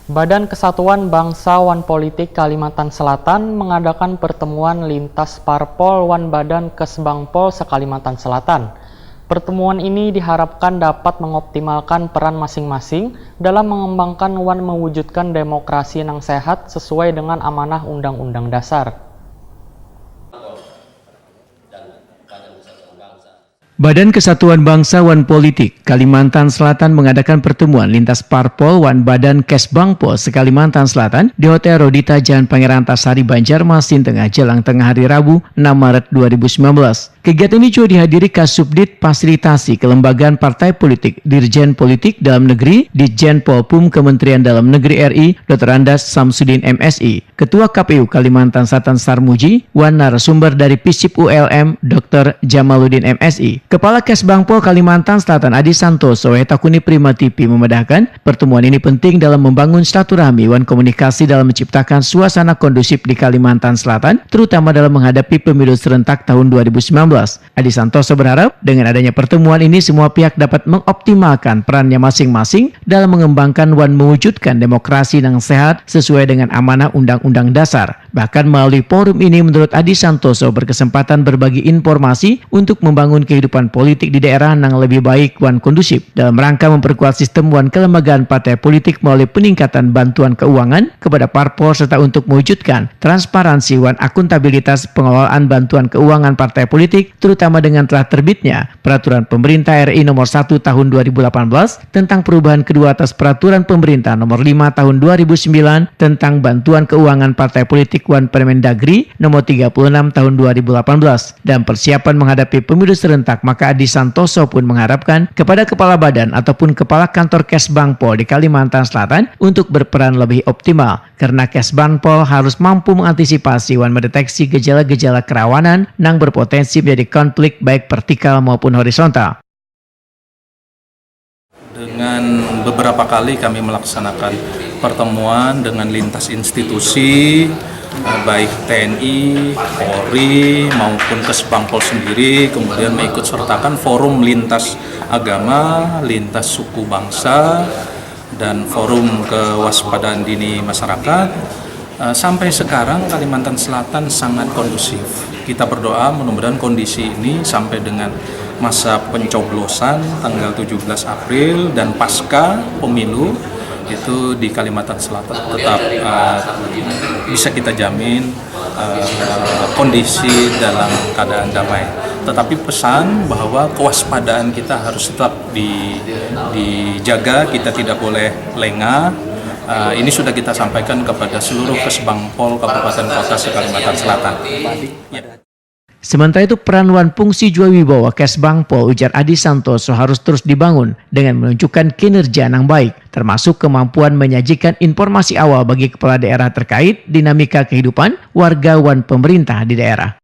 Badan Kesatuan Bangsa Wan Politik Kalimantan Selatan mengadakan pertemuan lintas parpol Wan Badan Kesbangpol se-Kalimantan Selatan. Pertemuan ini diharapkan dapat mengoptimalkan peran masing-masing dalam mengembangkan Wan mewujudkan demokrasi yang sehat sesuai dengan amanah Undang-Undang Dasar. Badan Kesatuan Bangsa Wan Politik Kalimantan Selatan mengadakan pertemuan lintas parpol Wan Badan Kesbangpol se-Kalimantan Selatan di Hotel Rodita Jalan Pangeran Antasari, Banjarmasin Tengah, jelang tengah hari Rabu 6 Maret 2019. Kegiatan ini juga dihadiri Kasubdit Fasilitasi Kelembagaan Partai Politik Dirjen Politik Dalam Negeri Ditjen Polpum Kementerian Dalam Negeri RI Dr. Andas Samsudin MSI, Ketua KPU Kalimantan Selatan Sarmuji, Wan narasumber dari Pisip ULM Dr. Jamaluddin MSI. Kepala Kesbangpol Kalimantan Selatan Adi Santoso Takuni Prima TV memedahkan pertemuan ini penting dalam membangun silaturahmi Wan komunikasi dalam menciptakan suasana kondusif di Kalimantan Selatan, terutama dalam menghadapi pemilu serentak tahun 2019. Adi Santoso berharap dengan adanya pertemuan ini semua pihak dapat mengoptimalkan perannya masing-masing dalam mengembangkan Wan mewujudkan demokrasi yang sehat sesuai dengan amanah Undang-Undang Dasar. Bahkan melalui forum ini menurut Adi Santoso berkesempatan berbagi informasi untuk membangun kehidupan politik di daerah yang lebih baik Wan kondusif dalam rangka memperkuat sistem Wan kelembagaan partai politik melalui peningkatan bantuan keuangan kepada parpol serta untuk mewujudkan transparansi Wan akuntabilitas pengelolaan bantuan keuangan partai politik, terutama dengan telah terbitnya Peraturan Pemerintah RI Nomor 1 Tahun 2018 tentang perubahan kedua atas Peraturan Pemerintah Nomor 5 Tahun 2009 tentang bantuan keuangan partai politik Wan Permendagri Nomor 36 Tahun 2018 dan persiapan menghadapi pemilu serentak. Maka Adi Santoso pun mengharapkan kepada Kepala Badan ataupun Kepala Kantor Kesbangpol di Kalimantan Selatan untuk berperan lebih optimal karena Kesbangpol harus mampu mengantisipasi Wan mendeteksi gejala-gejala kerawanan yang berpotensi menjadi konflik baik vertikal maupun horizontal. Dengan beberapa kali kami melaksanakan pertemuan dengan lintas institusi, baik TNI, Polri maupun Kesbangpol sendiri, kemudian mengikut sertakan forum lintas agama, lintas suku bangsa, dan forum kewaspadaan dini masyarakat. Sampai sekarang Kalimantan Selatan sangat kondusif. Kita berdoa mudah-mudahan kondisi ini sampai dengan masa pencoblosan tanggal 17 April dan pasca pemilu itu di Kalimantan Selatan tetap bisa kita jamin kondisi dalam keadaan damai. Tetapi pesan bahwa kewaspadaan kita harus tetap dijaga, kita tidak boleh lengah. Ini sudah kita sampaikan kepada seluruh Kesbangpol Kabupaten Kota se-Kalimantan Selatan. Sementara itu peran Wan fungsi Jua Wibawa Kesbangpol ujar Adi Santoso harus terus dibangun dengan menunjukkan kinerja yang baik, termasuk kemampuan menyajikan informasi awal bagi kepala daerah terkait dinamika kehidupan warga Wan pemerintah di daerah.